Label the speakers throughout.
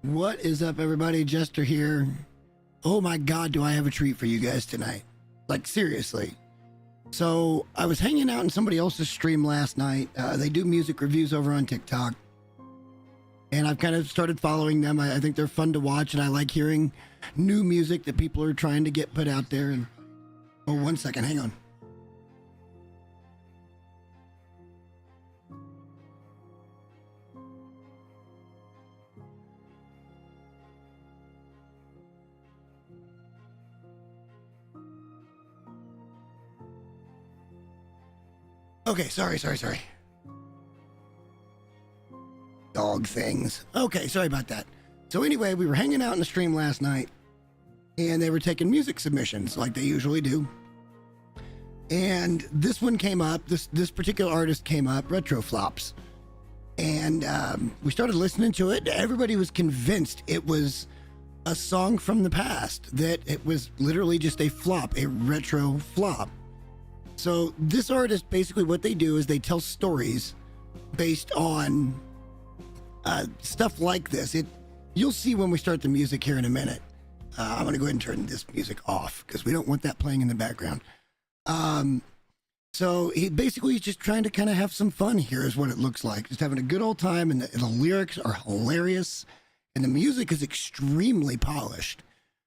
Speaker 1: What is up, everybody? Jester here. Oh my God, do I have a treat for you guys tonight? Like, seriously. So, I was hanging out in somebody else's stream last night. They do music reviews over on TikTok. And I've kind of started following them. I think they're fun to watch, and I like hearing new music that people are trying to get put out there. And oh, 1 second, hang on. Okay, sorry. Dog things. Okay, sorry about that. So anyway, we were hanging out in the stream last night, and they were taking music submissions like they usually do. And this one came up, this particular artist came up, Retro Flops. And we started listening to it. Everybody was convinced it was a song from the past, that it was literally just a flop, a retro flop. So this artist, basically what they do is they tell stories based on stuff like this. You'll see when we start the music here in a minute. I'm going to go ahead and turn this music off because we don't want that playing in the background. So he basically is just trying to kind of have some fun here is what it looks like. Just having a good old time, and the lyrics are hilarious, and the music is extremely polished.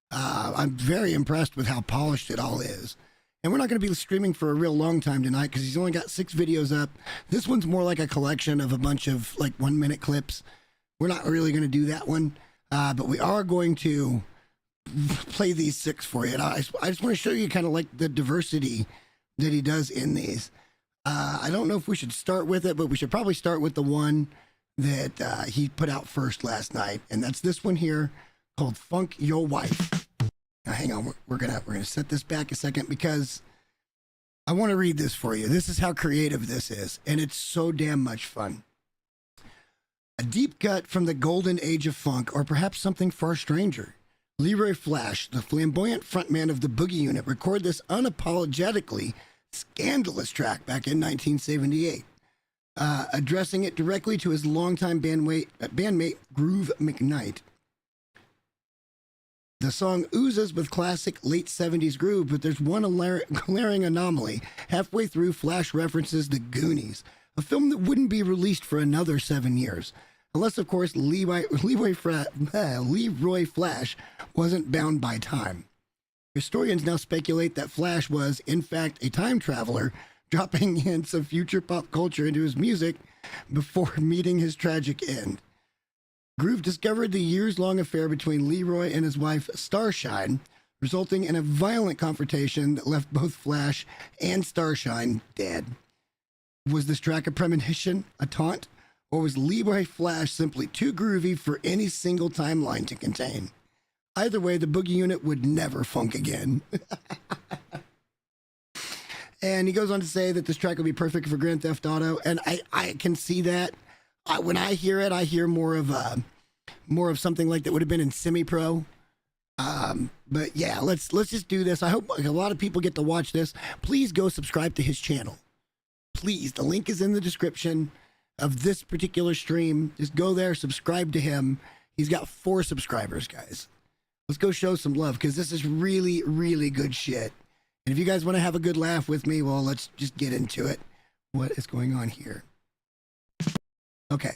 Speaker 1: I'm very impressed with how polished it all is. And we're not going to be streaming for a real long time tonight because he's only got 6 videos up. This one's more like a collection of a bunch of like 1-minute clips. We're not really going to do that one, but we are going to play these 6 for you. And I just want to show you kind of like the diversity that he does in these. I don't know if we should start with it, but we should probably start with the one that he put out first last night. And that's this one here called Funk Yo Wife. Now, hang on, we're gonna set this back a second because I want to read this for you. This is how creative this is, and it's so damn much fun. A deep cut from the golden age of funk, or perhaps something far stranger. Leroy Flash, the flamboyant frontman of the Boogie Unit, recorded this unapologetically scandalous track back in 1978, addressing it directly to his longtime bandmate Groove McKnight. The song oozes with classic late 70s groove, but there's one glaring anomaly. Halfway through, Flash references The Goonies, a film that wouldn't be released for another 7 years. Unless, of course, Leroy Flash wasn't bound by time. Historians now speculate that Flash was, in fact, a time traveler, dropping hints of future pop culture into his music before meeting his tragic end. Groove discovered the years-long affair between Leroy and his wife, Starshine, resulting in a violent confrontation that left both Flash and Starshine dead. Was this track a premonition, a taunt, or was Leroy Flash simply too groovy for any single timeline to contain? Either way, the Boogie Unit would never funk again. And he goes on to say that this track would be perfect for Grand Theft Auto, and I can see that. When I hear it, I hear more of something like that would have been in Semi-Pro. But yeah, let's just do this. I hope a lot of people get to watch this. Please go subscribe to his channel. Please, the link is in the description of this particular stream. Just go there, subscribe to him. He's got 4 subscribers, guys. Let's go show some love because this is really, really good shit. And if you guys want to have a good laugh with me, well, let's just get into it. What is going on here? Okay,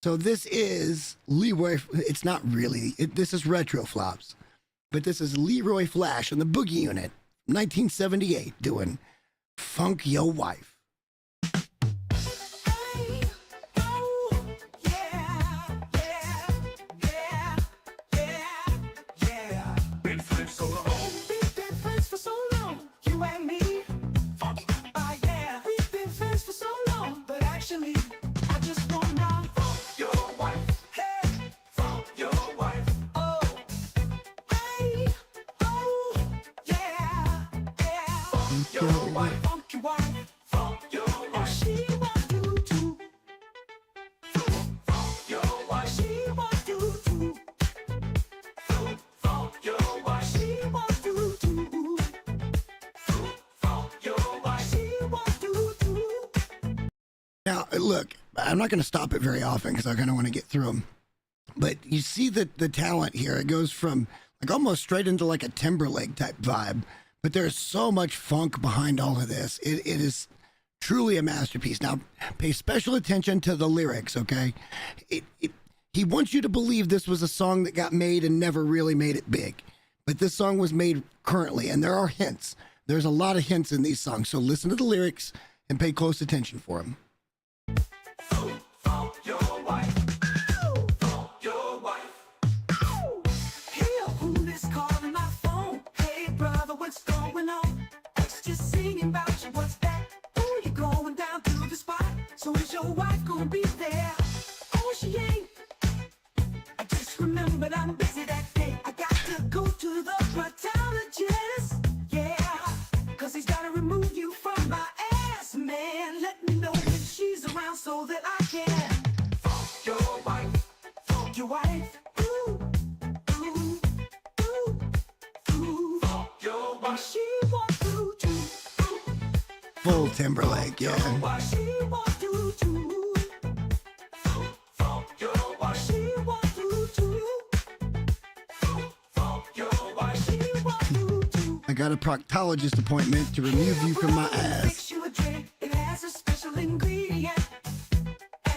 Speaker 1: so this is Leroy. It's not really. This is Retro Flops, but this is Leroy Flash and the Boogie Unit, 1978, doing Funk Yo Wife.
Speaker 2: Hey, oh, yeah, yeah, yeah, yeah, yeah.
Speaker 3: Been friends so long.
Speaker 2: We've been friends for so long, you and me. Yeah, we've been friends for so long, but actually, I just wanna
Speaker 3: Funk your wife.
Speaker 2: hey,
Speaker 3: Funk your wife.
Speaker 2: oh, hey, oh, yeah, yeah.
Speaker 3: Funk your wife.
Speaker 2: Funky wife,
Speaker 3: Funk your
Speaker 2: oh,
Speaker 3: wife.
Speaker 2: she want you to,
Speaker 3: Funk your wife.
Speaker 2: she want you to,
Speaker 3: Funk your wife.
Speaker 2: she want you to,
Speaker 3: Funk your wife.
Speaker 2: she want you to.
Speaker 1: Now, look, I'm not going to stop it very often because I kind of want to get through them. But you see the talent here. It goes from like almost straight into like a Timberlake type vibe. But there's so much funk behind all of this. It is truly a masterpiece. Now, pay special attention to the lyrics, okay? He wants you to believe this was a song that got made and never really made it big. But this song was made currently, and there are hints. There's a lot of hints in these songs. So listen to the lyrics and pay close attention for them.
Speaker 3: Funk your wife. Funk your wife.
Speaker 2: Hear who is calling my phone? Hey brother, what's going on? It's just singing about you. What's that? Oh, you going down to the spot? So is your wife gonna be there? Oh, she ain't. I just remembered I'm busy that day. I got to go to the proctologist. Yeah, 'cause he's gotta remove you from my ass, man. Let me know when she's around so that I can
Speaker 3: Funk your wife.
Speaker 2: funk your wife. Ooh, ooh, ooh, ooh.
Speaker 3: Funk your
Speaker 2: And
Speaker 3: wife.
Speaker 2: she wants you to.
Speaker 1: Full Timberlake, yeah.
Speaker 2: She wants you to.
Speaker 3: Funk your wife.
Speaker 2: She wants you to.
Speaker 3: Funk your wife.
Speaker 2: She wants you to.
Speaker 1: I got a proctologist appointment to remove you from my ass.
Speaker 2: Fix you a drink. It has a special ingredient.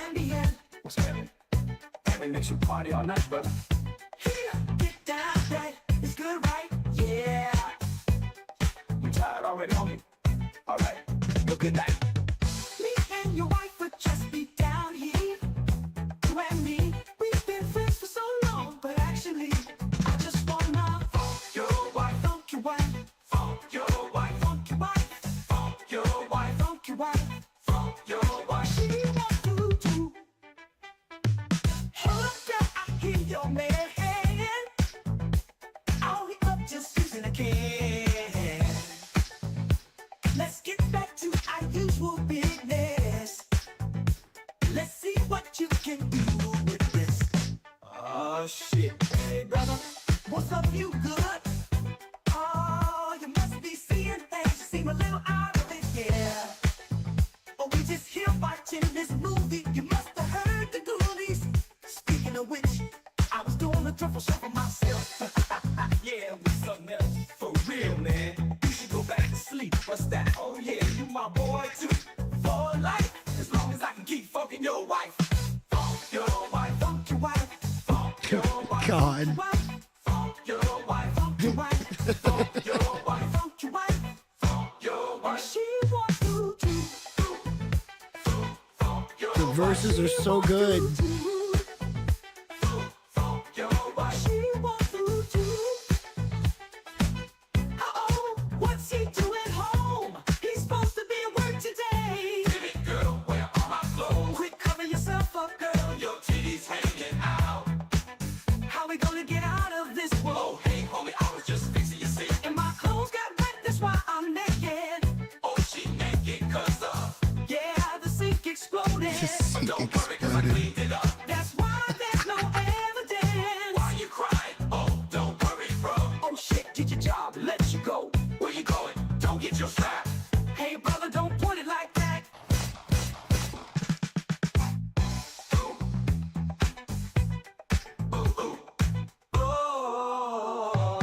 Speaker 2: Ambient.
Speaker 3: What's happening? And it makes you party all night, brother.
Speaker 2: Here, get down, that is good, right? Yeah.
Speaker 3: You tired already, homie? All right. Well, good night.
Speaker 2: Me and your wife would just be down here. You and me, we've been friends for so long, but actually, I just wanna
Speaker 3: Funk your wife.
Speaker 2: funk your wife,
Speaker 3: Funk your wife.
Speaker 2: funk your wife,
Speaker 3: Funk your wife.
Speaker 2: funk your wife.
Speaker 3: Funk your wife.
Speaker 2: She wants you to. Hold up, girl, I hear your man. All he up just using a can. Let's get back to our usual business. Let's see what you can do with this.
Speaker 3: Oh, shit.
Speaker 2: Hey, brother, what's up? You good? Oh, you must be seeing things. You seem a little out of it, yeah. Oh, we just here watching this movie. You must have heard the goodies. Speaking of which, I was doing a truffle shuffle myself.
Speaker 3: Yeah, with something else. For real, man. You should go back to sleep. What's that? Oh, yeah, you my boy, too. For life. As long as I can keep fucking your wife. Funk your wife.
Speaker 2: Funk your wife,
Speaker 3: Funk your wife.
Speaker 1: God.
Speaker 2: wife,
Speaker 3: Funk your wife.
Speaker 2: funk your wife,
Speaker 3: Funk your wife.
Speaker 2: funk your wife.
Speaker 3: Funk your wife.
Speaker 2: She wants you to.
Speaker 3: Funk your
Speaker 1: The verses are so good.
Speaker 3: Funk your wife.
Speaker 2: She wants you to. Uh-oh, what's he doing home? He's supposed to be at work today.
Speaker 3: Give it, girl. Where are my clothes?
Speaker 2: Quit covering yourself up, girl.
Speaker 3: Your titties hanging out.
Speaker 2: How we gonna get out of this
Speaker 3: Oh,
Speaker 2: world?
Speaker 3: hey, homie, I was just fixing your seat.
Speaker 2: And my clothes got wet, that's why I'm naked.
Speaker 3: Oh, she naked 'cause of.
Speaker 2: Yeah, the sink exploded.
Speaker 3: But don't worry, 'cause I cleaned it up.
Speaker 2: That's why there's no evidence.
Speaker 3: Why you crying? Oh, don't worry, bro.
Speaker 2: Oh shit, did your job, let you go.
Speaker 3: Where you going? Don't get your strap.
Speaker 2: Hey brother, don't put it like that. Oh,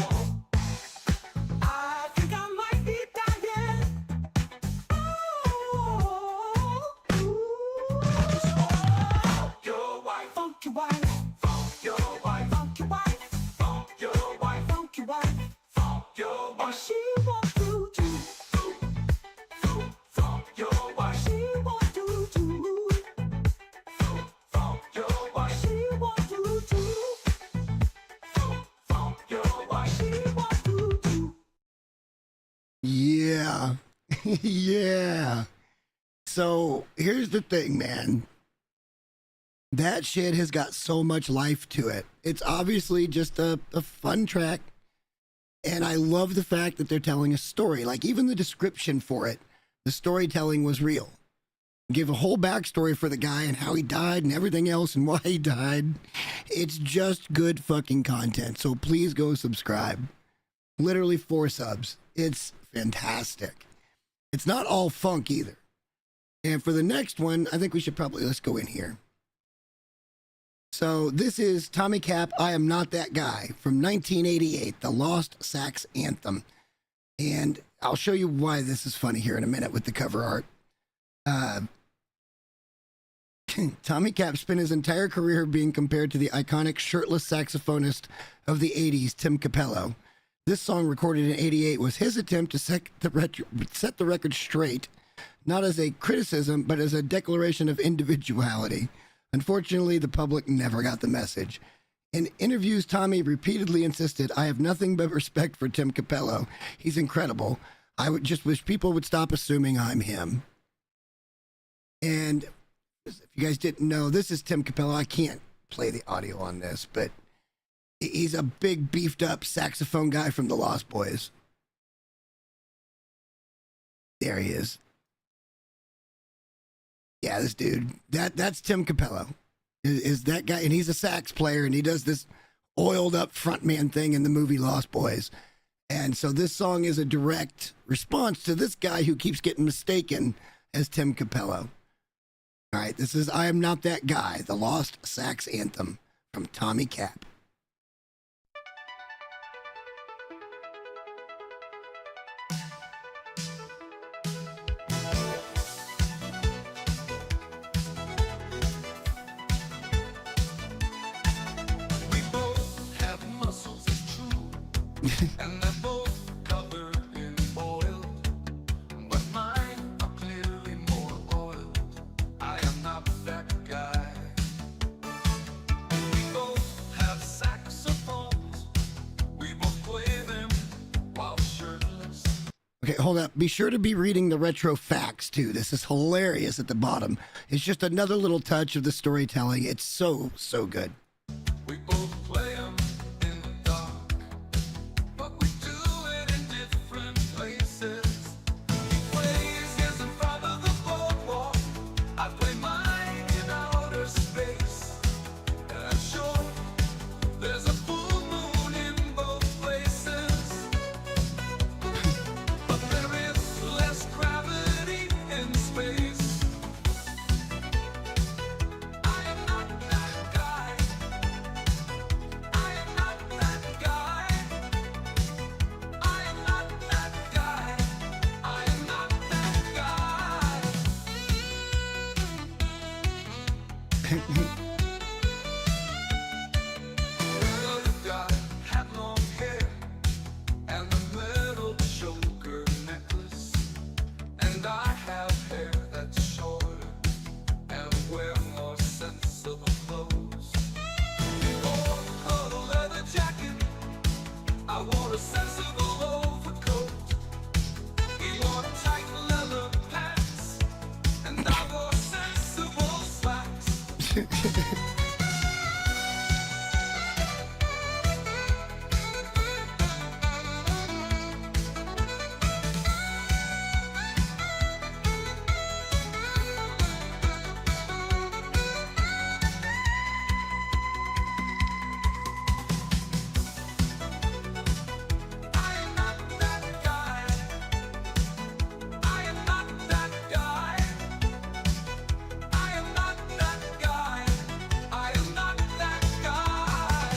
Speaker 2: I think I might be dying. Oh,
Speaker 3: Your wife,
Speaker 2: funky wife,
Speaker 3: funk your wife,
Speaker 2: funky wife,
Speaker 3: funk your wife,
Speaker 2: funky wife.
Speaker 3: funk your
Speaker 2: And
Speaker 3: wife.
Speaker 2: she wants you to.
Speaker 1: Yeah. Yeah. So here's the thing, man. That shit has got so much life to it. It's obviously just a fun track. And I love the fact that they're telling a story. Like, even the description for it, the storytelling was real. Give a whole backstory for the guy and how he died and everything else and why he died. It's just good fucking content. So please go subscribe. Literally 4 subs. It's fantastic. It's not all funk either. And for the next one, I think we should probably, let's go in here. So this is Tommy Cap, I Am Not That Guy from 1988, the Lost Sax Anthem. And I'll show you why this is funny here in a minute with the cover art. Tommy Cap spent his entire career being compared to the iconic shirtless saxophonist of the 80s, Tim Capello. This song, recorded in 88, was his attempt to set the record straight, not as a criticism, but as a declaration of individuality. Unfortunately, the public never got the message. In interviews, Tommy repeatedly insisted, I have nothing but respect for Tim Capello. He's incredible. I would just wish people would stop assuming I'm him. And if you guys didn't know, this is Tim Capello. I can't play the audio on this, but he's a big, beefed up saxophone guy from the Lost Boys. There he is. Yeah, this dude. That's Tim Capello. Is that guy, and he's a sax player, and he does this oiled up frontman thing in the movie Lost Boys. And so this song is a direct response to this guy who keeps getting mistaken as Tim Capello. All right, this is I Am Not That Guy, the Lost Sax Anthem from Tommy Cap.
Speaker 3: We both have muscles, it's true, and they're both covered in oil. But mine are clearly more oiled. I am not that guy. We both have saxophones. We both play them while shirtless.
Speaker 1: Okay, hold up. Be sure to be reading the retro facts, too. This is hilarious at the bottom. It's just another little touch of the storytelling. It's so, so good.
Speaker 3: We both play 'em in the dark, but we do it in different places. He plays his in front of the boardwalk. I play mine in outer space. And I'm sure there's a full moon in both places. But there is less gravity in space. I am not that guy. I am not that guy. I am not that guy. I am not that guy. Another guy had long hair and a metal choker necklace, and I have hair that's shorter and wear more sensible clothes. He wore a leather jacket, I wore a sensible overcoat. He wore tight leather pants, and I wore sensible slacks. I am not that guy. I am not that guy. I am not that guy. I am not that guy.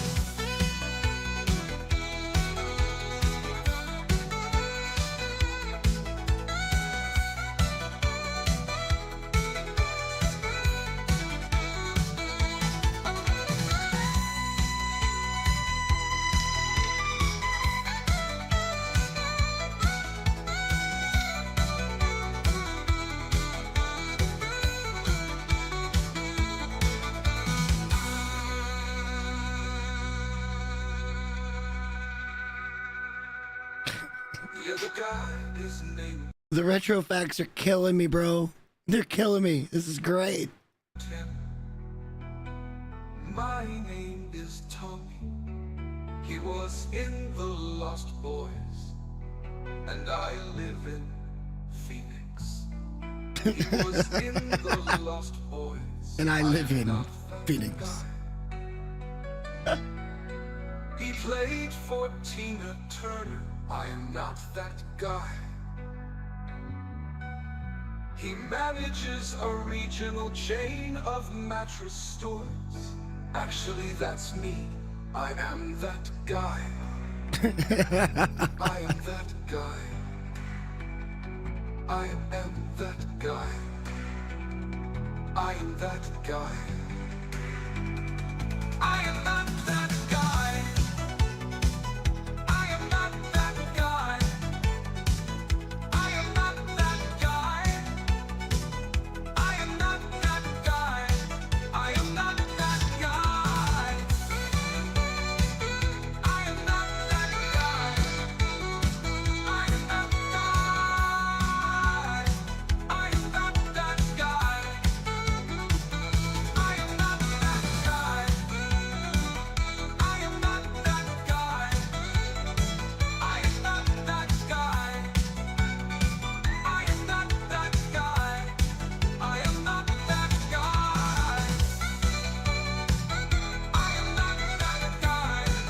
Speaker 3: The other guy his name
Speaker 1: The retro facts are killing me, bro. They're killing me. This is great.
Speaker 3: Tim. My name is Tommy. He was in the Lost Boys, and I live in Phoenix. He was in the Lost Boys,
Speaker 1: And I live
Speaker 3: am
Speaker 1: in
Speaker 3: not that
Speaker 1: Phoenix.
Speaker 3: guy. He played for Tina Turner. I am not that guy. He manages a regional chain of mattress stores. Actually, that's me. I am that guy. I am that guy. I am that guy. I am that guy. I am not that guy. I am not that guy. I am not that guy. I am not that guy. I am not that guy. I am not that guy. I am not guy. I am not that guy. I am not that guy. I am not that guy. I am not that guy. I am not that guy. I am not that guy. I am not that guy.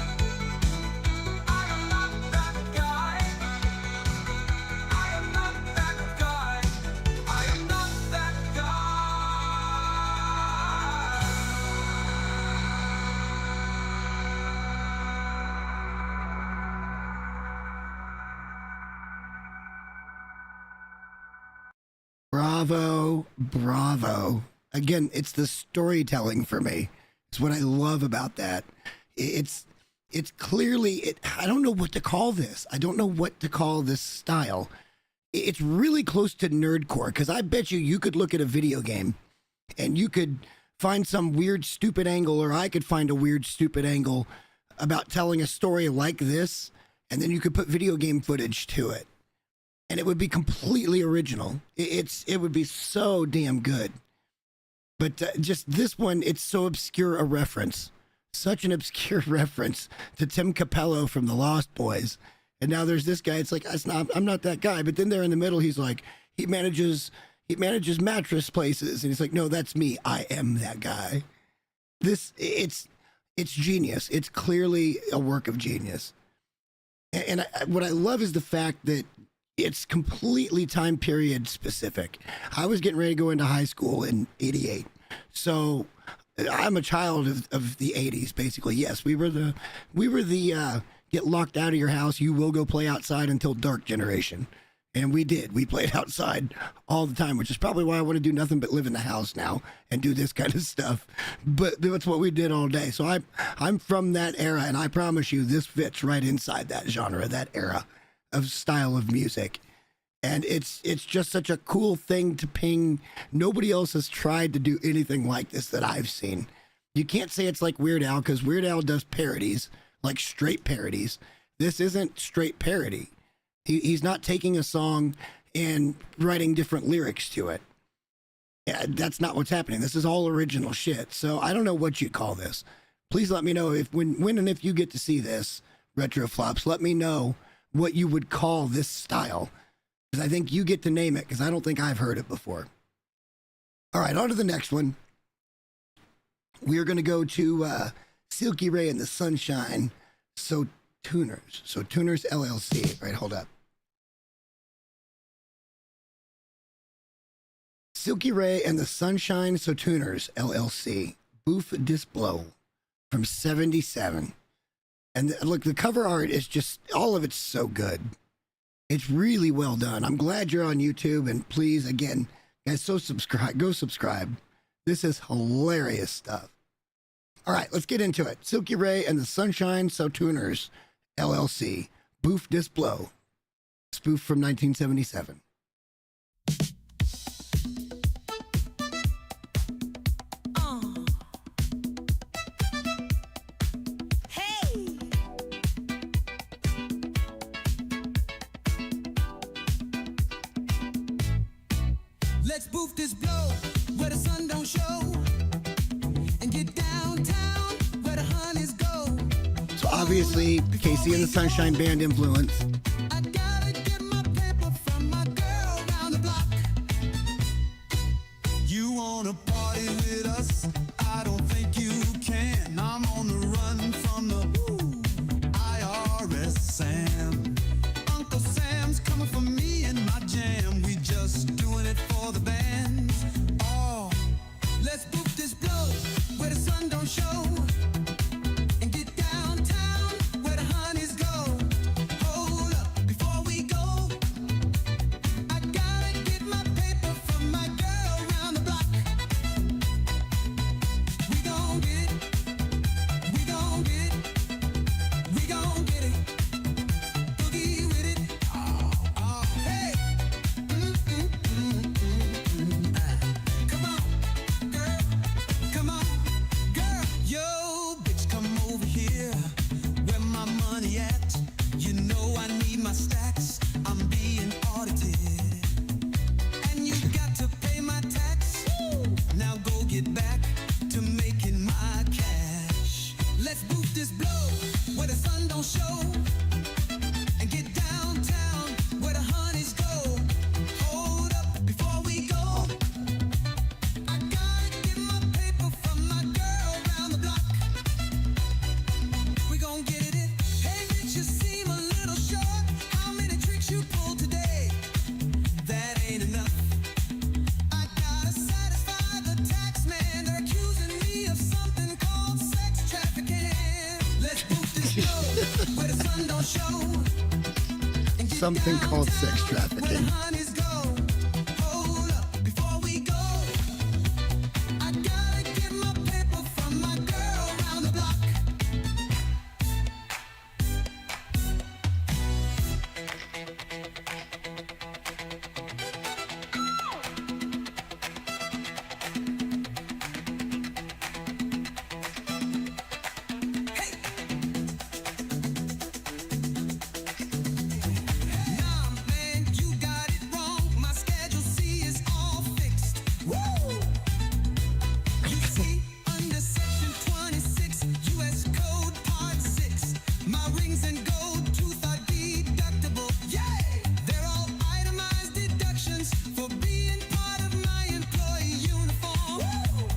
Speaker 3: I am not that guy. I am not that guy. I am not that
Speaker 1: Bravo, bravo. Again, it's the storytelling for me. It's what I love about that. It's clearly I don't know what to call this. I don't know what to call this style. It's really close to nerdcore because I bet you could look at a video game and you could find some weird stupid angle, or I could find a weird stupid angle about telling a story like this, and then you could put video game footage to it. And it would be completely original. It would be so damn good. But just this one, it's so obscure a reference, such an obscure reference to Tim Capello from the Lost Boys. And now there's this guy. It's like I'm not that guy. But then there in the middle, he's like he manages mattress places, and he's like, no, that's me. I am that guy. It's genius. It's clearly a work of genius. And what I love is the fact that it's completely time period specific. I was getting ready to go into high school in '88. So I'm a child of the '80s, basically. Yes, we were the get locked out of your house, you will go play outside until dark generation. And we did. We played outside all the time, which is probably why I want to do nothing but live in the house now and do this kind of stuff. But that's what we did all day. So I'm from that era, and I promise you this fits right inside that genre, that era of style of music. And it's just such a cool thing to ping. Nobody else has tried to do anything like this that I've seen. You can't say it's like Weird Al, because Weird Al does parodies, like straight parodies. This isn't straight parody. He's not taking a song and writing different lyrics to it. Yeah, that's not what's happening. This is all original shit. So I don't know what you call this. Please let me know when and if you get to see this, Retro Flops, let me know what you would call this style. Because I think you get to name it, because I don't think I've heard it before. All right, on to the next one. We are going to go to Silky Ray and the Sunshine So Tuners. So Tuners LLC. All right, hold up. Silky Ray and the Sunshine So Tuners LLC. Boof Disblow from '77. And look, the cover art is just, all of it's so good. It's really well done. I'm glad you're on YouTube, and please, again, guys, go subscribe. This is hilarious stuff. All right, let's get into it. Silky Ray and the Sunshine So Tuners LLC. Boof Disblow. Spoof from 1977.
Speaker 2: Let's boof this blow where the sun don't show and get downtown where the honeys go.
Speaker 1: So obviously, Casey and the Sunshine Band influence.
Speaker 2: I gotta get my paper from my girl round the block. You wanna party with us? I don't think you can. I'm on the run from the IRS Sam. Uncle Sam's coming for me and my jam. We just doing it for the bands. Oh, let's book this blow where the sun don't show and get downtown where the honeys go. Hold up before we go. I gotta get my paper from my girl round the block. We gon' get it. We gon' get it. We gon' get it. Boogie with it. Oh, hey. Come on, girl. Come on, girl. Yo, bitch, come over here. Where my money at? You know I need my stacks. I'm being audited. And you got to pay my tax. Now go get back to making my cash. Let's boot this blow where the sun don't show and get downtown where the honeys go. Hold up before we go. I gotta get my paper from my girl round the block. We gon' get it. Hey, bitch, you seem a little short. How many tricks you pulled today? That ain't enough. I gotta satisfy the tax man. They're accusing me of something called sex trafficking. Let's boot this blow where the sun don't show. And get
Speaker 1: Something called sex
Speaker 2: downtown where the
Speaker 1: trafficking.
Speaker 2: honeys go. Hold up before we go. I gotta get my paper from my girl round the block. Nah, man, you got it wrong. My schedule C is all fixed. Woo! You see, under section 26, U.S. Code Part 6, my rings and gold tooth are deductible. Yay! They're all itemized deductions for being part of my employee uniform. Woo!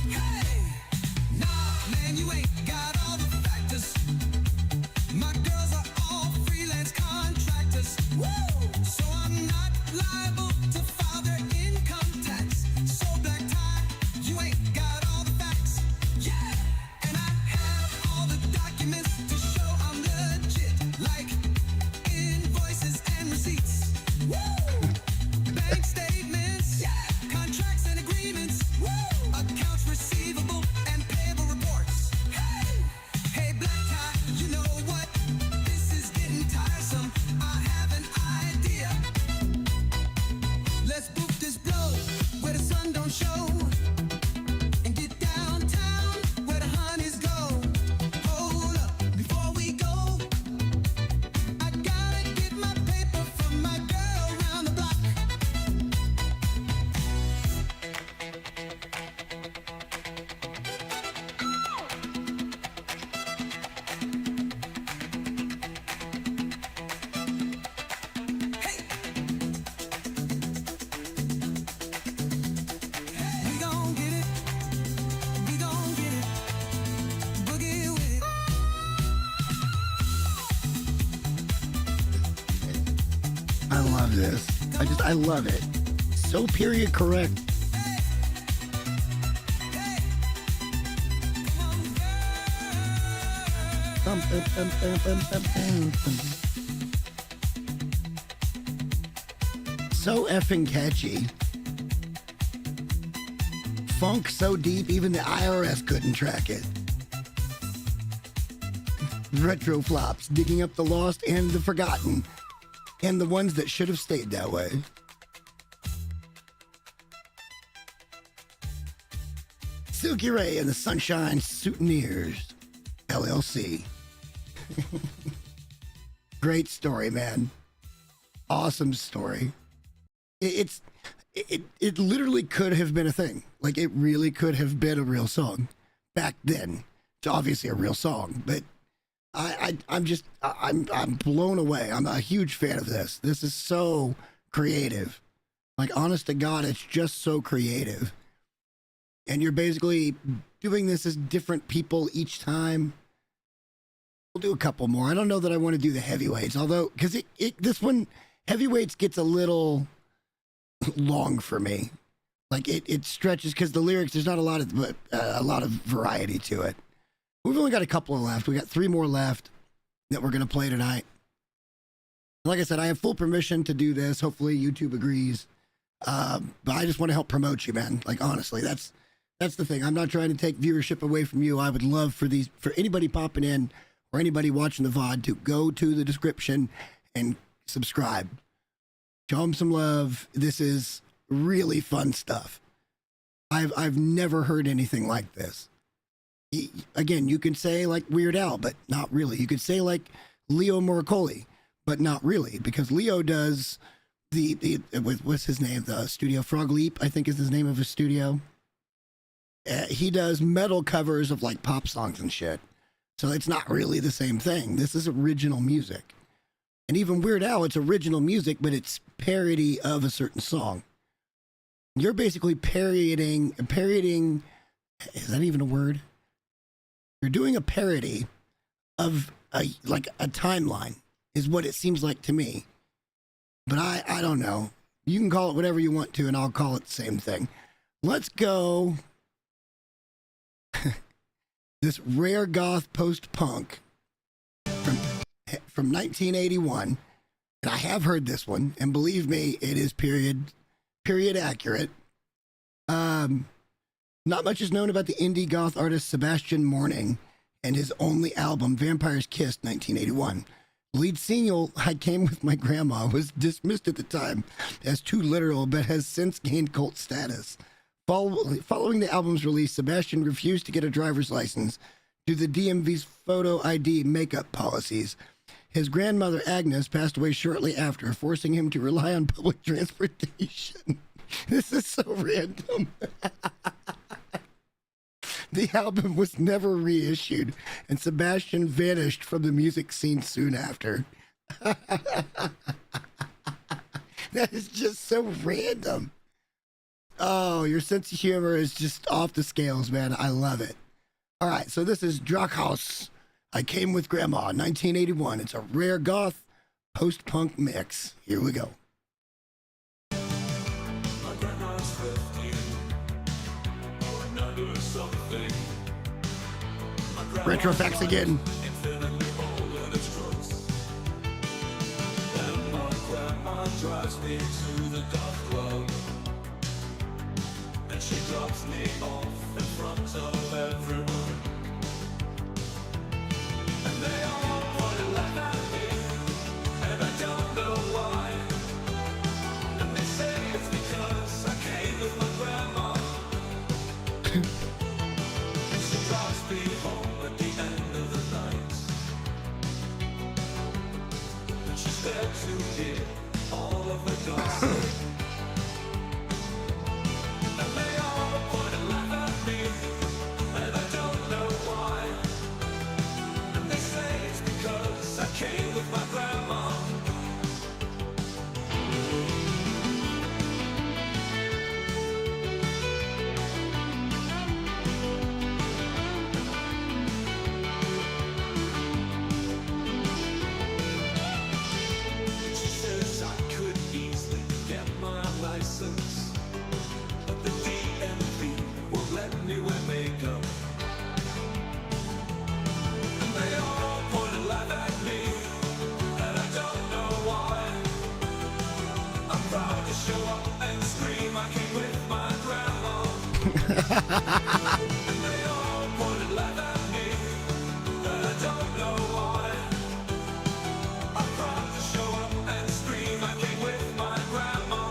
Speaker 2: Hey! Nah, man, you ain't got all the factors. My girls are all freelance contractors. Woo! So I'm not liable to file their income tax. So black tie, you ain't got all the facts. Yeah! And I have all the documents to show I'm legit. Like invoices and receipts. Woo! Bank statements. Yeah! Contracts and agreements. Woo! Accounts receivable and payable reports. Hey! Hey, black tie, you know what? This is getting tiresome. I have an idea. Let's book this blow where the sun don't show and get downtown where the honeys go. Hold up before we go. I gotta get my paper from my girl round the block. Hey! We gon' get it. We gon' get it. Boogie with it.
Speaker 1: I love this. I love it. So period correct. So effing catchy. Funk so deep, even the IRS couldn't track it. Retro flops, digging up the lost and the forgotten, and the ones that should have stayed that way. Silky Ray and the Sunshine Souvenirs, LLC. Great story, man. Awesome story. It's it literally could have been a thing. Like it really could have been a real song back then. It's obviously a real song, but I'm blown away. I'm a huge fan of this. This is so creative. Like honest to God, it's just so creative. And you're basically doing this as different people each time. We'll do a couple more. I don't know that I want to do the heavyweights, although because this one heavyweights gets a little long for me. Like it stretches because the lyrics, there's not a lot of variety to it. We've only got a couple left. We got 3 more left that we're gonna play tonight. Like I said, I have full permission to do this. Hopefully YouTube agrees. But I just want to help promote you, man. Like honestly, that's the thing. I'm not trying to take viewership away from you. I would love for anybody popping in or anybody watching the VOD to go to the description and subscribe. Show them some love. This is really fun stuff. I've never heard anything like this. Again, you can say like Weird Al, but not really. You could say like Leo Moracoli, but not really, because Leo does what's his name? The studio Frog Leap, I think is his name of his studio. He does metal covers of like pop songs and shit. So it's not really the same thing. This is original music. And even Weird Al, it's original music, but it's parody of a certain song. You're basically parodying, is that even a word? You're doing a parody of a timeline, is what it seems like to me. But I don't know. You can call it whatever you want to, and I'll call it the same thing. Let's go. This rare goth post-punk from 1981. And I have heard this one, and believe me, it is period accurate. Not much is known about the indie goth artist Sebastian Mourning and his only album, Vampire's Kiss, 1981. Lead single, I Came With My Grandma, was dismissed at the time as too literal, but has since gained cult status. Following the album's release, Sebastian refused to get a driver's license due to the DMV's photo ID makeup policies. His grandmother, Agnes, passed away shortly after, forcing him to rely on public transportation. This is so random. The album was never reissued, and Sebastian vanished from the music scene soon after. That is just so random. Oh, your sense of humor is just off the scales, man. I love it. All right, so this is Drakhaus. I Came With Grandma, 1981. It's a rare goth post-punk mix. Here we go.
Speaker 3: My grandma's 15, or another something. My grandma
Speaker 1: Retrofacts again.
Speaker 3: infinitely old and it's gross. And my grandma drives me to the goth club. And she drops me off in front of everyone. And they all point and laugh at me, and I don't know why. And they say it's because I came with my grandma. And she drives me home at the end of the night. And she's there to hear all of the gossip. And they all point and laugh at me, and I don't know why. And they say it's because I came with my grandma. She says I could easily get my license, but the DMV won't let me wear makeup. And they all point and laugh at me, and I don't know why. I'm proud to show up and scream I came with my grandma. And they all point and laugh at me, and I don't know why. I'm proud to show up and scream I came with my grandma.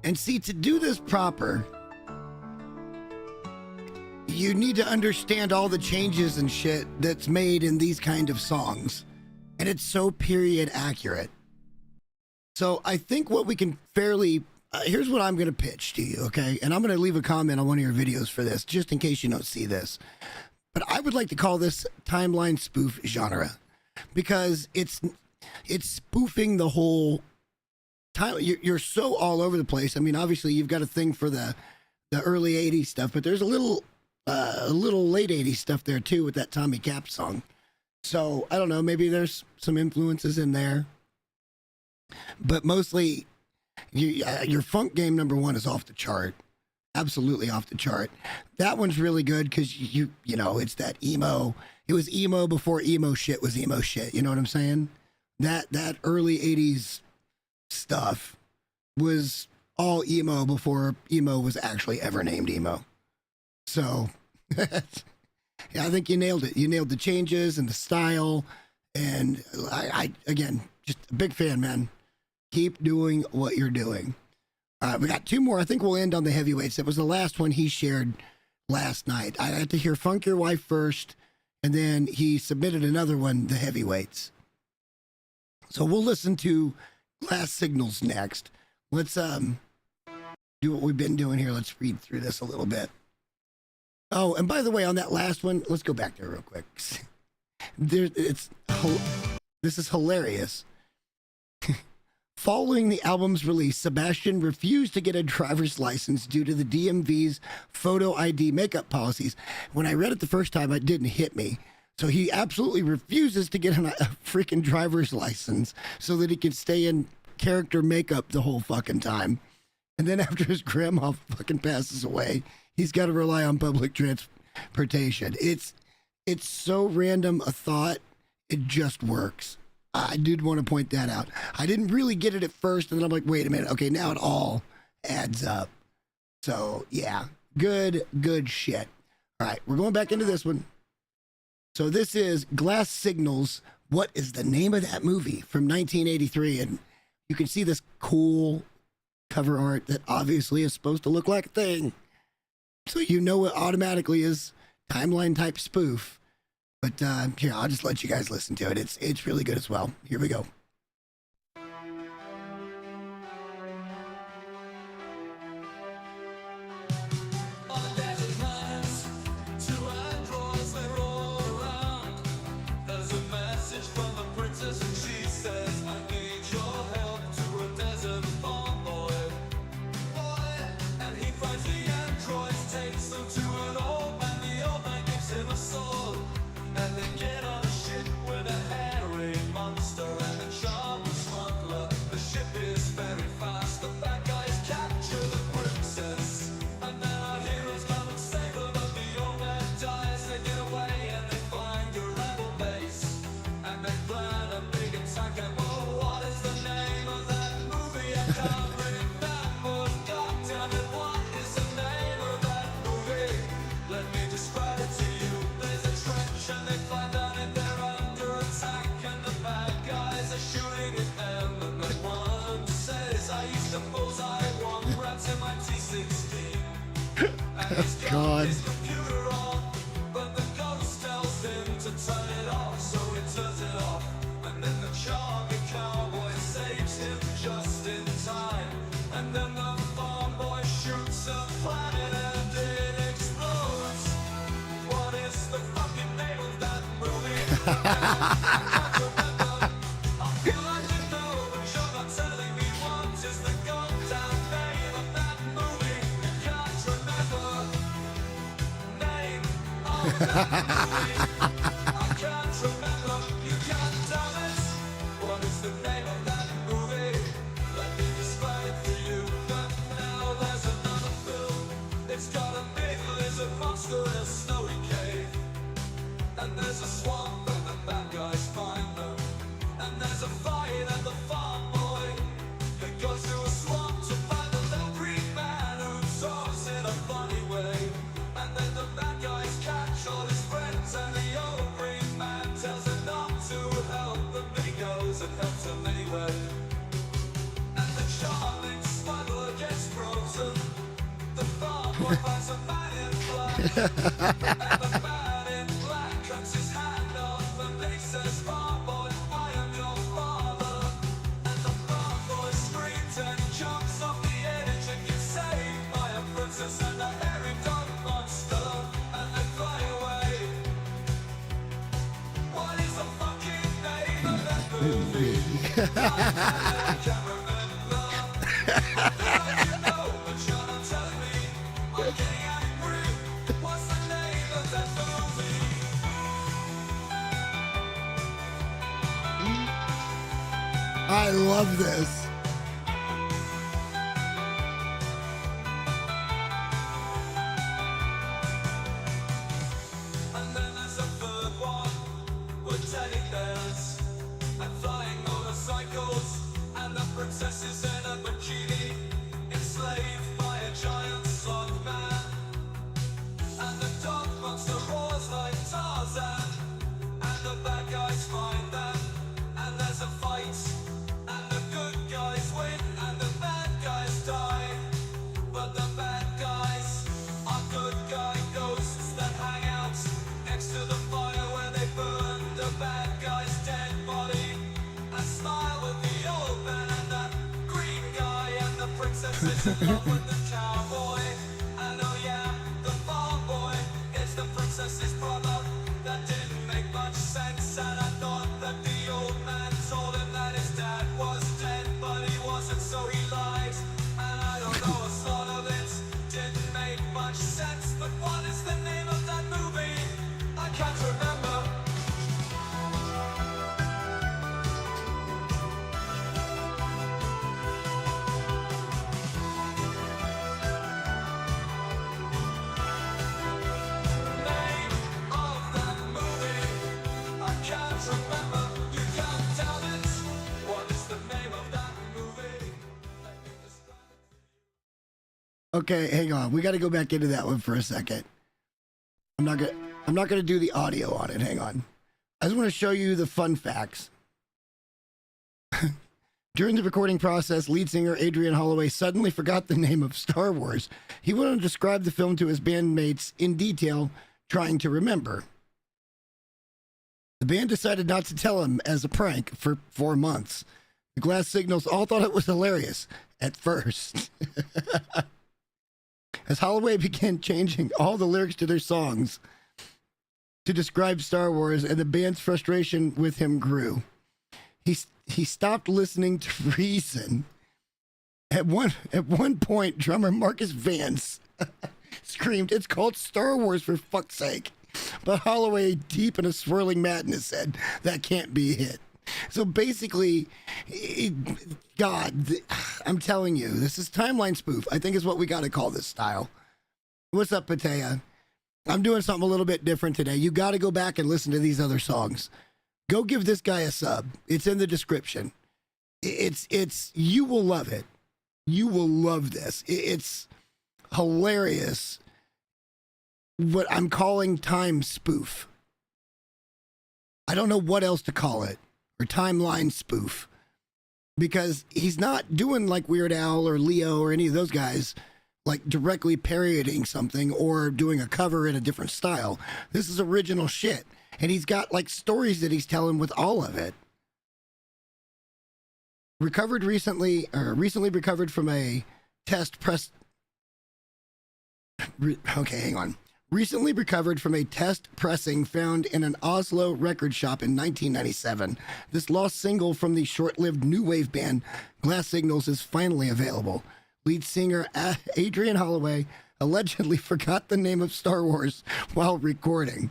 Speaker 1: And see, to do this proper, you need to understand all the changes and shit that's made in these kind of songs. And it's so period accurate. So I think what we can fairly, here's what I'm going to pitch to you, okay? And I'm going to leave a comment on one of your videos for this, just in case you don't see this. But I would like to call this timeline spoof genre, because it's spoofing the whole time. You're so all over the place. I mean, obviously you've got a thing for the early 80s stuff, but there's a little late 80s stuff there too with that Tommy Cap song. So I don't know, maybe there's some influences in there, but mostly your funk game #1 is off the chart. Absolutely off the chart. That one's really good because you know, it's that emo. It was emo before emo shit was emo shit. You know what I'm saying? That early 80s stuff was all emo before emo was actually ever named emo. So yeah, I think you nailed it. You nailed the changes and the style. And I again, just a big fan, man. Keep doing what you're doing. We got 2 more. I think we'll end on the heavyweights. That was the last one he shared last night. I had to hear Funk Your Wife first, and then he submitted another one, the heavyweights. So we'll listen to Glass Signals next. Let's do what we've been doing here. Let's read through this a little bit. Oh, and by the way, on that last one, let's go back there real quick. This is hilarious. Following the album's release, Sebastian refused to get a driver's license due to the DMV's photo ID makeup policies. When I read it the first time, it didn't hit me. So he absolutely refuses to get a freaking driver's license so that he can stay in character makeup the whole fucking time. And then after his grandma fucking passes away, he's got to rely on public transportation. It's so random a thought, it just works. I did want to point that out. I didn't really get it at first, and then I'm like, wait a minute. Okay, now it all adds up. So, yeah, good shit. All right, we're going back into this one. So this is Glass Signals. What is the name of that movie from 1983? And you can see this cool cover art that obviously is supposed to look like a thing. So you know it automatically is timeline type spoof. But here, I'll just let you guys listen to it. It's really good as well. Here we go. God.
Speaker 2: All his friends and the
Speaker 1: I love this.
Speaker 3: And then there's a third one with teddy bears and flying motorcycles and the princesses in a bikini enslaved by a giant slug man. And the dog monster roars like Tarzan and the bad guys find them and there's a fight and the good guys win and the bad guys die. But the bad guys are good guy ghosts that hang out next to the fire where they burn the bad guy's dead body and smile with the old man and the green guy and the princess is in love with the cowboy. And oh yeah, the farm boy is the princess's brother. That didn't make much sense and I thought that the old man told him that his dad was dead, but he wasn't, so he lied. And I don't know, a lot of it didn't make much sense. But what is the name of that movie? I can't remember. Name of that movie? I can't remember. You can't tell it. What is the name of that movie? Let me describe it.
Speaker 1: Okay, hang on. We got to go back into that one for a second. I'm not gonna do the audio on it. Hang on. I just want to show you the fun facts. During the recording process, lead singer Adrian Holloway suddenly forgot the name of Star Wars. He went on to describe the film to his bandmates in detail, trying to remember. The band decided not to tell him as a prank for 4 months. The Glass Signals all thought it was hilarious at first. As Holloway began changing all the lyrics to their songs to describe Star Wars, and the band's frustration with him grew. He stopped listening to reason. At one point, drummer Marcus Vance screamed, "It's called Star Wars, for fuck's sake." But Holloway, deep in a swirling madness, said, "That can't be it." So basically, I'm telling you, this is timeline spoof, I think is what we got to call this style. What's up, Patea? I'm doing something a little bit different today. You got to go back and listen to these other songs. Go give this guy a sub. It's in the description. You will love it. You will love this. It's hilarious. What I'm calling time spoof. I don't know what else to call it. Or timeline spoof. Because he's not doing like Weird Al or Leo or any of those guys, like directly parodying something or doing a cover in a different style. This is original shit. And he's got like stories that he's telling with all of it. Recently recovered from a test press. Okay, hang on. Recently recovered from a test pressing found in an Oslo record shop in 1997. This lost single from the short-lived new wave band Glass Signals is finally available. Lead singer Adrian Holloway allegedly forgot the name of Star Wars while recording,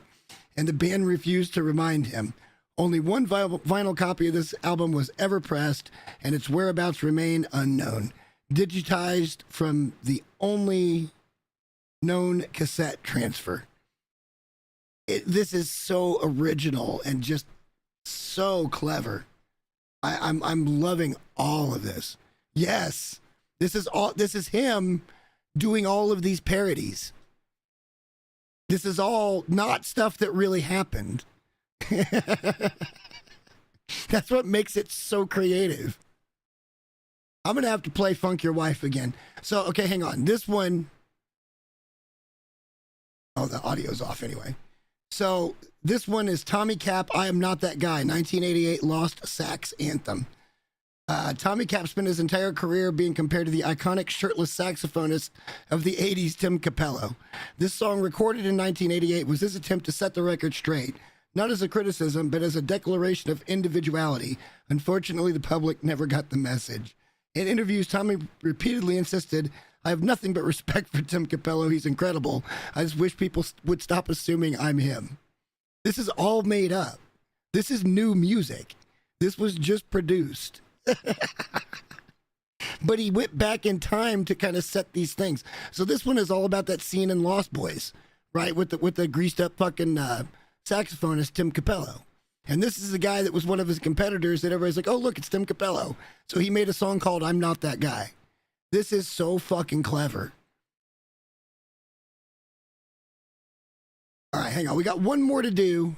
Speaker 1: and the band refused to remind him. Only one vinyl copy of this album was ever pressed, and its whereabouts remain unknown. Digitized from the only known cassette transfer. This is so original and just so clever. I'm loving all of this. Yes, this is him doing all of these parodies. This is all not stuff that really happened. That's what makes it so creative. I'm gonna have to play Funk Your Wife again. So okay, hang on. This one Oh, the audio's off anyway. So this one is Tommy Cap, I Am Not That Guy, 1988 Lost Sax Anthem. Tommy Cap spent his entire career being compared to the iconic shirtless saxophonist of the 80s, Tim Capello. This song, recorded in 1988, was his attempt to set the record straight, not as a criticism, but as a declaration of individuality. Unfortunately, the public never got the message. In interviews, Tommy repeatedly insisted, I have nothing but respect for Tim Capello. He's incredible. I just wish people would stop assuming I'm him. This is all made up. This is new music. This was just produced. But he went back in time to kind of set these things. So this one is all about that scene in Lost Boys, right? With the greased up fucking saxophonist, Tim Capello. And this is the guy that was one of his competitors that everybody's like, oh, look, it's Tim Capello. So he made a song called I'm Not That Guy. This is so fucking clever. All right, hang on. We got one more to do.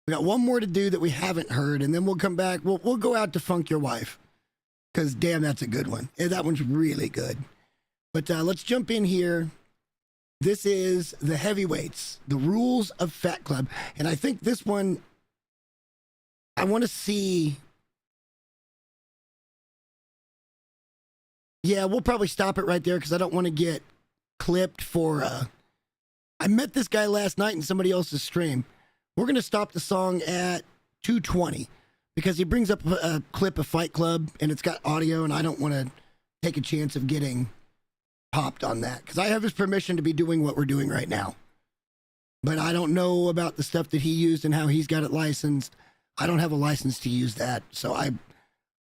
Speaker 1: We got one more to do that we haven't heard, and then we'll come back. We'll go out to Funk Your Wife, because damn, that's a good one. Yeah, that one's really good. But let's jump in here. This is the Heavyweights, the Rules of Fat Club. And I think this one, I want to see. Yeah, we'll probably stop it right there because I don't want to get clipped for. I met this guy last night in somebody else's stream. We're going to stop the song at 2:20 because he brings up a clip of Fight Club and it's got audio, and I don't want to take a chance of getting popped on that because I have his permission to be doing what we're doing right now. But I don't know about the stuff that he used and how he's got it licensed. I don't have a license to use that, so I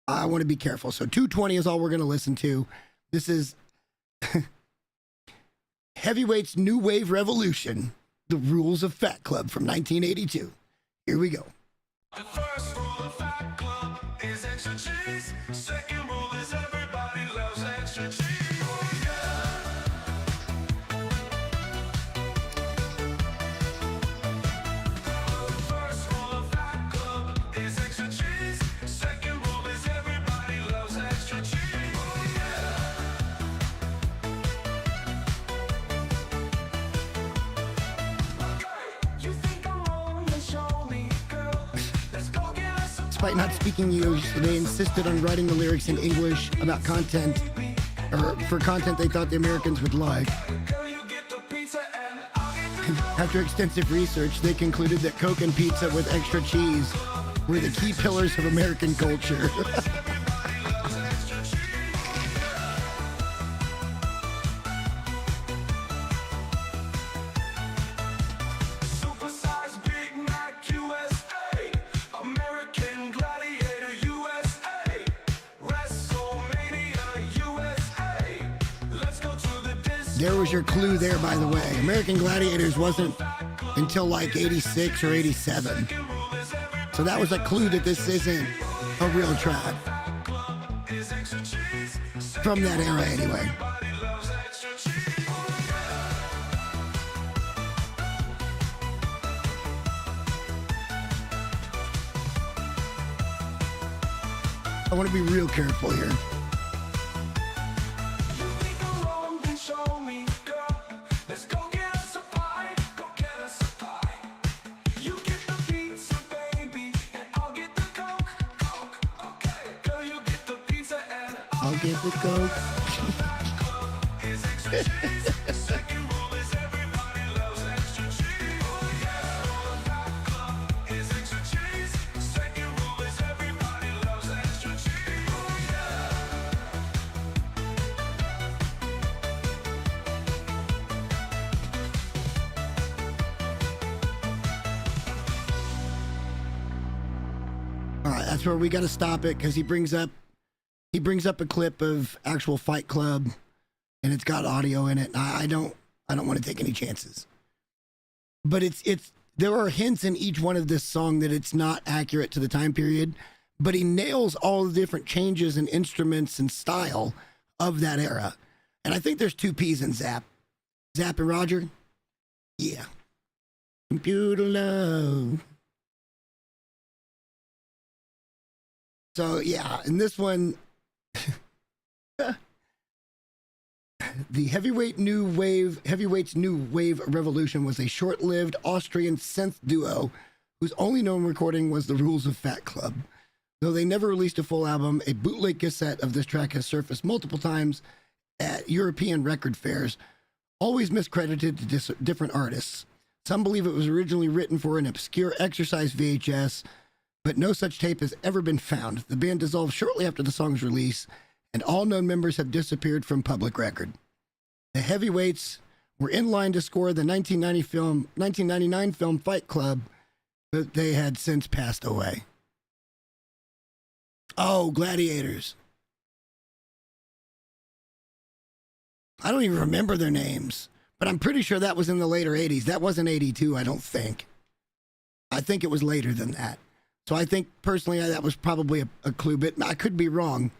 Speaker 1: want to be careful. So 2:20 is all we're going to listen to. This is Heavyweight's New Wave Revolution, The Rules of Fat Club from 1982. Here we go.
Speaker 3: The first rule of Fat Club is extra cheese. Second rule is everybody loves extra cheese. Oh, yeah. The first rule of Fat Club is extra cheese. Second rule is everybody loves extra cheese. Oh, yeah. You think I'm wrong, then show me, girl. Let's go get us some.
Speaker 1: Despite not speaking English, they insisted on writing the lyrics in English about content, or for content they thought the Americans would like.
Speaker 3: Girl, you get the pizza and I'll get the
Speaker 1: After extensive research, they concluded that Coke and pizza with extra cheese were the key pillars of American culture.
Speaker 3: Supersize Big Mac USA, American Gladiator USA, WrestleMania USA. Let's go to the disco.
Speaker 1: There was your clue there, by the way. American Gladiators wasn't until like 86 or 87. So that was a clue that this isn't a real track. From that era, anyway. I want to be real careful here.
Speaker 3: You think I'm wrong, then show me, girl. Let's go get us a pie. Go get us a pie. You get the pizza, baby, and I'll get the Coke. Coke, okay. Girl, you get the pizza and
Speaker 1: I'll get the Coke.
Speaker 3: is extra cheese. Second rule is everybody loves extra cheese. Oh, yeah. Fat Club is extra cheese. Second rule is everybody loves extra cheese. Oh, yeah.
Speaker 1: All right, that's where we got to stop it because he brings up a clip of actual Fight Club, and it's got audio in it. I don't want to take any chances. But there are hints in each one of this song that it's not accurate to the time period, but he nails all the different changes and instruments and style of that era. And I think there's two P's in Zap. Zap and Roger? Yeah. Computer love. So yeah, and this one, The heavyweight's new wave revolution was a short-lived Austrian synth duo whose only known recording was The Rules of Fat Club. Though they never released a full album, a bootleg cassette of this track has surfaced multiple times at European record fairs, always miscredited to different artists. Some believe it was originally written for an obscure exercise VHS, but no such tape has ever been found. The band dissolved shortly after the song's release, and all known members have disappeared from public record. The Heavyweights were in line to score the 1999 film Fight Club, but they had since passed away. Oh, Gladiators. I don't even remember their names, but I'm pretty sure that was in the later 80s. That wasn't 82, I don't think. I think it was later than that. So I think, personally, that was probably a clue, but I could be wrong.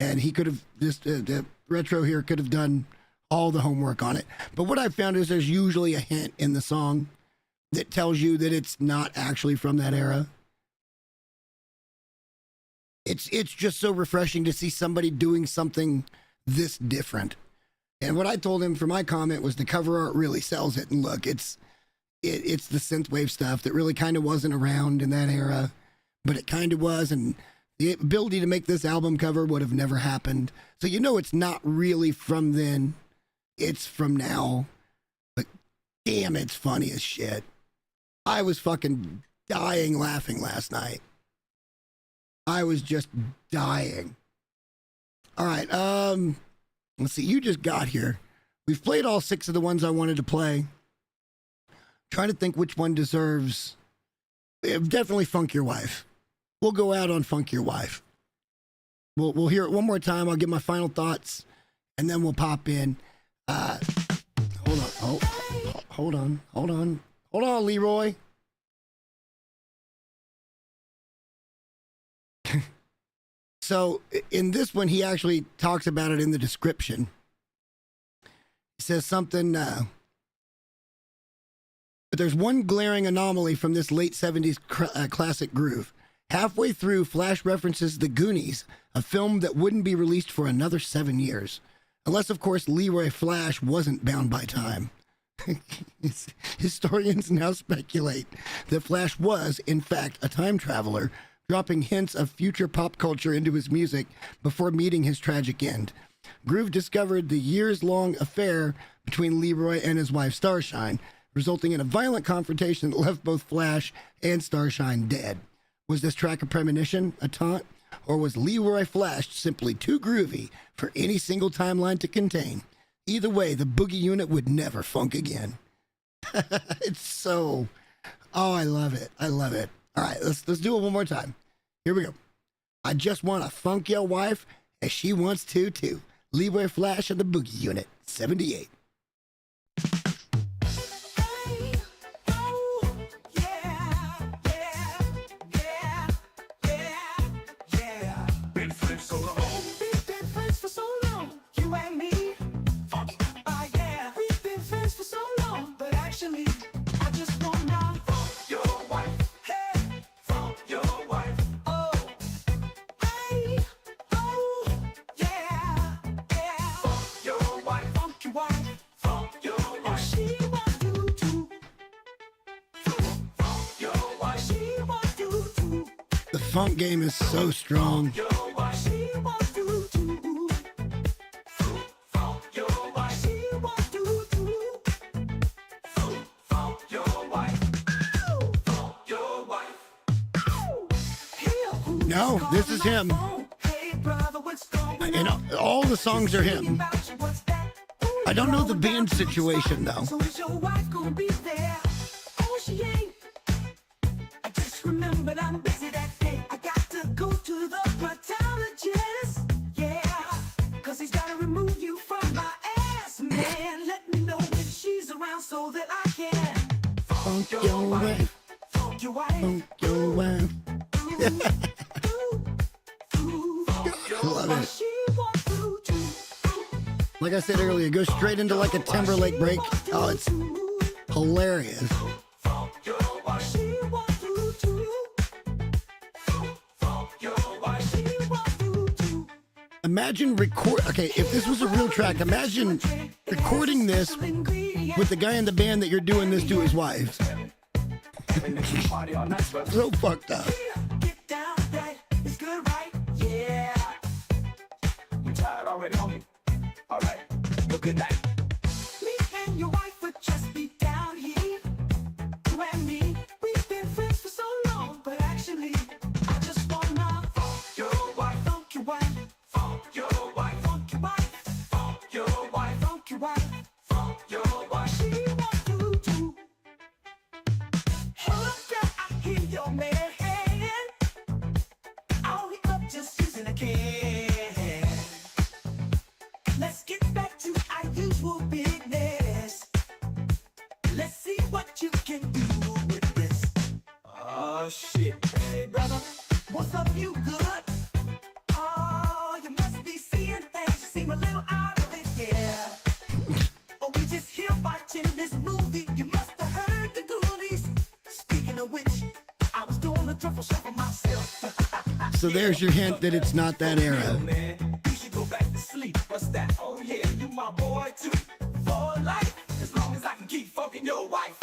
Speaker 1: And he could have, the retro here could have done all the homework on it. But what I've found is there's usually a hint in the song that tells you that it's not actually from that era. It's just so refreshing to see somebody doing something this different. And what I told him for my comment was the cover art really sells it. And look, it's the synthwave stuff that really kind of wasn't around in that era, but it kind of was. And the ability to make this album cover would have never happened. So you know it's not really from then. It's from now. But damn, it's funny as shit. I was fucking dying laughing last night. I was just dying. All right, let's see. You just got here. We've played all 6 of the ones I wanted to play. Trying to think which one deserves... Definitely Funk Your Wife. We'll go out on Funk Your Wife. We'll hear it one more time. I'll give my final thoughts, and then we'll pop in. Hold on. Oh, hold on. Hold on, Leroy. So in this one, he actually talks about it in the description. He says something, but there's one glaring anomaly from this late 70s classic groove. Halfway through, Flash references The Goonies, a film that wouldn't be released for another 7 years. Unless, of course, Leroy Flash wasn't bound by time. Historians now speculate that Flash was, in fact, a time traveler, dropping hints of future pop culture into his music before meeting his tragic end. Groove discovered the years-long affair between Leroy and his wife Starshine, resulting in a violent confrontation that left both Flash and Starshine dead. Was this track a premonition, a taunt, or was Leroy Flash simply too groovy for any single timeline to contain? Either way, the Boogie Unit would never funk again. It's so... Oh, I love it. I love it. All right, let's do it one more time. Here we go. I just want to funk your wife as she wants to, too. Leroy Flash of the Boogie Unit, 78.
Speaker 2: Hey, oh, yeah, yeah.
Speaker 3: Been friends so long.
Speaker 2: We've been friends for so long, you and me. Yeah, we've been friends for so long, but actually, I just wanna
Speaker 3: Funk your wife.
Speaker 2: hey,
Speaker 3: Funk your wife.
Speaker 2: oh, hey, oh, yeah.
Speaker 3: Funk your wife.
Speaker 2: Funky wife,
Speaker 3: Funk your
Speaker 2: oh,
Speaker 3: wife.
Speaker 2: she want you to.
Speaker 3: Funk your wife.
Speaker 2: She want you to.
Speaker 1: The funk game is so strong.
Speaker 3: Your wife.
Speaker 2: She want you to.
Speaker 3: Funk your wife.
Speaker 2: She want you to.
Speaker 3: Funk your wife. Funk your wife.
Speaker 1: No, this is him.
Speaker 2: Hey brother, what's going
Speaker 1: And
Speaker 2: on?
Speaker 1: all the songs are him. I don't know the band situation, though.
Speaker 2: So is your wife gonna be there? Oh, she ain't. I just remembered I'm busy that day. I got to go to the pathologist. Yeah, 'cause he's gotta remove you from my ass, man. Let me know when she's around so that I can
Speaker 1: Funk your wife.
Speaker 2: funk your wife.
Speaker 1: Funk your wife. Love it.
Speaker 2: She wants you to.
Speaker 1: Like I said earlier, it goes straight into like a Timberlake break. Oh, it's hilarious.
Speaker 3: Funk your wife.
Speaker 2: She wants you to.
Speaker 3: Funk your wife.
Speaker 2: She wants you to.
Speaker 1: imagine record. Okay, if this was a real track, imagine recording this with the guy in the band that you're doing this to his wife.
Speaker 3: Party all night, but
Speaker 1: So fucked up.
Speaker 2: Get down, that is good, right? Yeah.
Speaker 3: you tired already, homie. All right, well, good night.
Speaker 2: Me and your wife would just be down here. You and me, we've been friends for so long, but actually, I just wanna
Speaker 3: Funk your wife,
Speaker 2: funk your wife,
Speaker 3: funk your wife,
Speaker 2: funk your wife,
Speaker 3: funk your wife,
Speaker 2: funk your wife.
Speaker 3: funk your wife.
Speaker 2: She wants to do. Hold up, girl, I hear your man. I'll hit up just using a can. Let's get back to our usual business. Let's see what you can do with this.
Speaker 3: Oh shit.
Speaker 2: Hey, brother, what's up, you good? Oh, you must be seeing things. You seem a little out of it, yeah. Oh, we just here watching this movie. You must have heard the goodies. Speaking of which, I was doing a truffle shuffle myself.
Speaker 1: So there's your hint that it's not that era.
Speaker 3: Man, you should go back to sleep. What's that? Oh yeah, you my boy too. For life, as long as I can keep fucking your wife.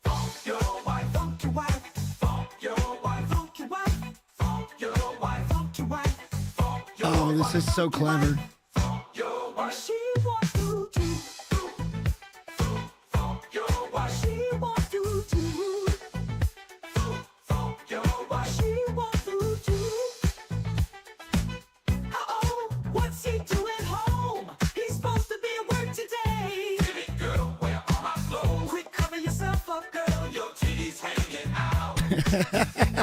Speaker 3: Funk your wife,
Speaker 2: Funk your wife,
Speaker 3: funk your wife,
Speaker 2: funk your wife,
Speaker 3: funk your wife,
Speaker 2: funk your wife.
Speaker 3: funk your
Speaker 1: Oh, this is so clever.
Speaker 3: funk your wife,
Speaker 2: She wants to do.
Speaker 3: funk your wife,
Speaker 2: She wants to do.
Speaker 3: funk your wife.
Speaker 2: She wants to do. Uh-oh, what's he doing home? He's supposed to be at work today.
Speaker 3: Give it, girl, where are my clothes?
Speaker 2: Quit covering yourself up, girl.
Speaker 3: Your titties hanging out.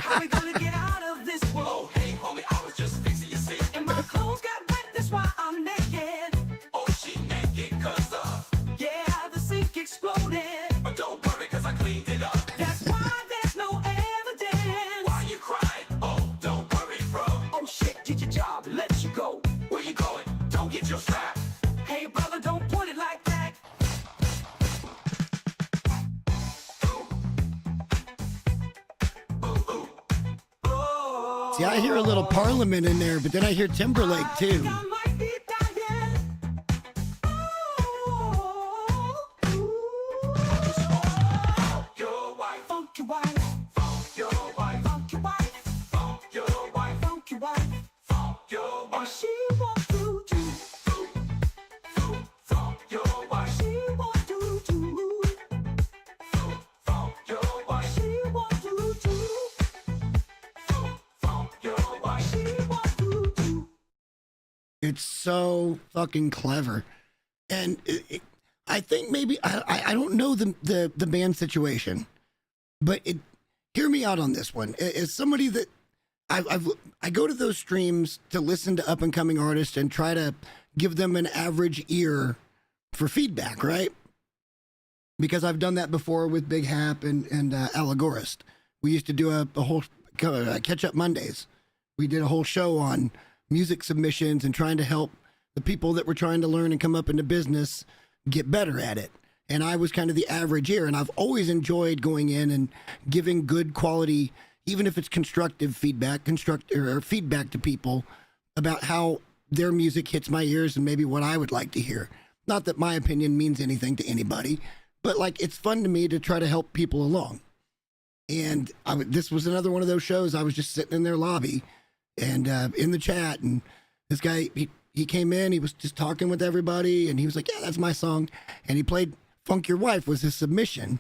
Speaker 2: How we gonna get out of this world?
Speaker 3: Oh hey, homie, I was just fixing your seat.
Speaker 2: And my clothes got wet, that's why I'm naked.
Speaker 3: Oh, she naked 'cause of.
Speaker 2: Yeah, the sink exploded.
Speaker 3: But don't worry, 'cause I cleaned it up.
Speaker 2: That's why there's no evidence.
Speaker 3: Why you crying? Oh, don't worry, bro.
Speaker 2: Oh shit, did your job, let you go.
Speaker 3: Where you going? Don't get your strap.
Speaker 2: Hey brother, don't put it like that.
Speaker 1: See, I hear a little Parliament in there, but then I hear Timberlake too.
Speaker 2: I might be dying.
Speaker 3: Your wife,
Speaker 2: Funk your wife,
Speaker 3: funk your wife,
Speaker 2: funk your wife,
Speaker 3: funk your wife,
Speaker 2: funk your wife.
Speaker 3: funk your
Speaker 2: And
Speaker 3: wife,
Speaker 2: she wants to do.
Speaker 3: funk your wife,
Speaker 2: She wants to do.
Speaker 3: funk your wife,
Speaker 2: She wants to do.
Speaker 3: funk your wife.
Speaker 2: She wants to do.
Speaker 1: It's so fucking clever. And I think maybe, I don't know the band situation, but hear me out on this one. As somebody that I go to those streams to listen to up and coming artists and try to give them an average ear for feedback, right? Because I've done that before with Big Hap and Allegorist. We used to do a whole Catch Up Mondays. We did a whole show on music submissions and trying to help the people that were trying to learn and come up into business get better at it. And I was kind of the average ear, and I've always enjoyed going in and giving good quality, even if it's constructive feedback, or feedback to people about how their music hits my ears and maybe what I would like to hear. Not that my opinion means anything to anybody, but like it's fun to me to try to help people along. And this was another one of those shows. I was just sitting in their lobby and in the chat, and this guy, he came in, he was just talking with everybody, and he was like, yeah, that's my song. And he played Funk Your Wife was his submission.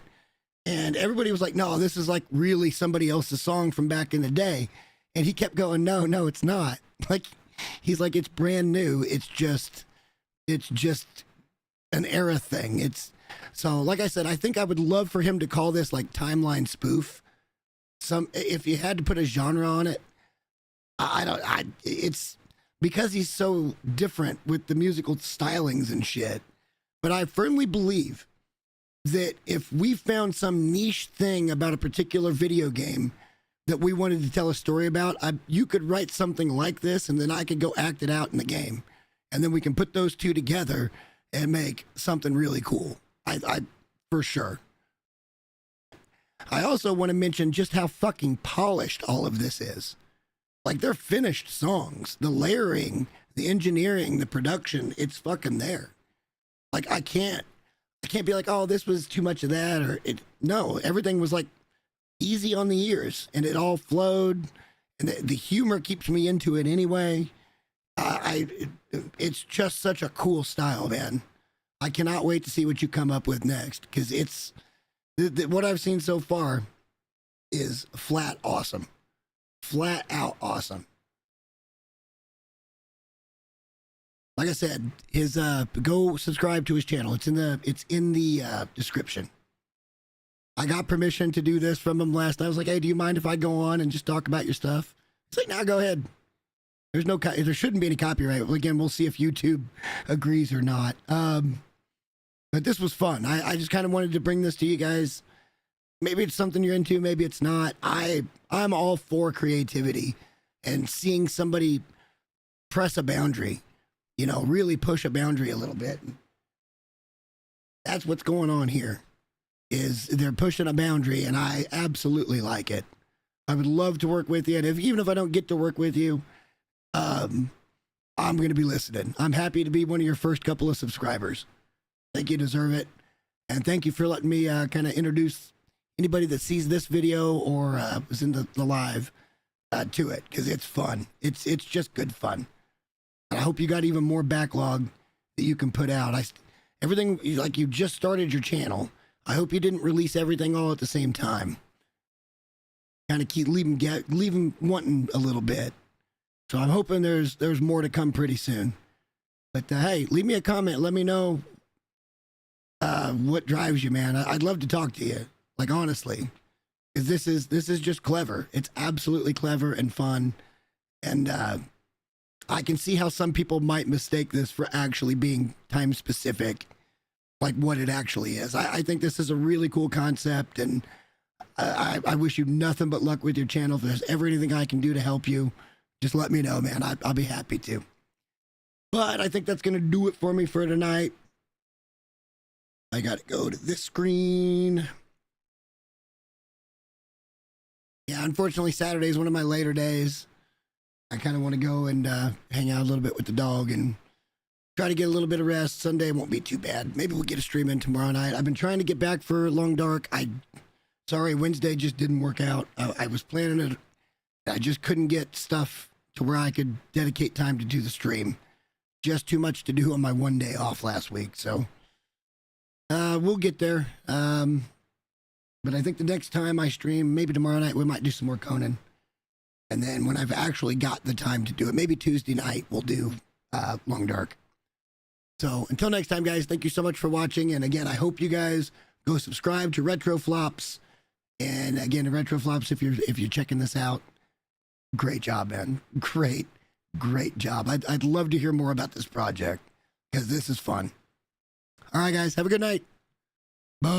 Speaker 1: And everybody was like, no, this is like really somebody else's song from back in the day. And he kept going, no, it's not. Like, he's like, it's brand new. It's just an era thing. So like I said, I think I would love for him to call this like timeline spoof. If you had to put a genre on it, it's because he's so different with the musical stylings and shit. But I firmly believe that if we found some niche thing about a particular video game that we wanted to tell a story about, you could write something like this, and then I could go act it out in the game. And then we can put those two together and make something really cool. I for sure. I also want to mention just how fucking polished all of this is. Like, they're finished songs. The layering, the engineering, the production, it's fucking there. Like I can't be like, oh, this was too much of that, or no, everything was like easy on the ears, and it all flowed, and the humor keeps me into it anyway. It's just such a cool style, man. I cannot wait to see what you come up with next, because it's what I've seen so far is flat awesome, flat out awesome. Like I said, his go subscribe to his channel. It's in the description. I got permission to do this from him last night. I was like, hey, do you mind if I go on and just talk about your stuff? He's like, nah, go ahead. There shouldn't be any copyright. Well, again, we'll see if YouTube agrees or not. But this was fun. I just kind of wanted to bring this to you guys. Maybe it's something you're into, maybe it's not. I'm all for creativity and seeing somebody press a boundary, you know, really push a boundary a little bit. That's what's going on here, is they're pushing a boundary, and I absolutely like it. I would love to work with you, and even if I don't get to work with you, I'm going to be listening. I'm happy to be one of your first couple of subscribers. I think you deserve it, and thank you for letting me kind of introduce anybody that sees this video or was in the live to it, because it's fun. It's just good fun. And I hope you got even more backlog that you can put out. Everything, like, you just started your channel. I hope you didn't release everything all at the same time. Kind of leave them wanting a little bit. So I'm hoping there's more to come pretty soon. But hey, leave me a comment. Let me know what drives you, man. I'd love to talk to you. Like, honestly, because this is just clever. It's absolutely clever and fun, and I can see how some people might mistake this for actually being time specific, like what it actually is. I think this is a really cool concept, and I wish you nothing but luck with your channel. If there's ever anything I can do to help you, just let me know, man. I'll be happy to. But I think that's going to do it for me for tonight. I got to go to this screen. Yeah, unfortunately, Saturday is one of my later days. I kind of want to go and hang out a little bit with the dog and try to get a little bit of rest. Sunday won't be too bad. Maybe we'll get a stream in tomorrow night. I've been trying to get back for Long Dark. Sorry, Wednesday just didn't work out. I was planning it. I just couldn't get stuff to where I could dedicate time to do the stream. Just too much to do on my one day off last week. So we'll get there. But I think the next time I stream, maybe tomorrow night, we might do some more Conan. And then when I've actually got the time to do it, maybe Tuesday night, we'll do Long Dark. So until next time, guys, thank you so much for watching. And again, I hope you guys go subscribe to Retro Flops. And again, to Retro Flops, if you're checking this out, great job, man. Great job. I'd love to hear more about this project, because this is fun. All right, guys, have a good night. Bye.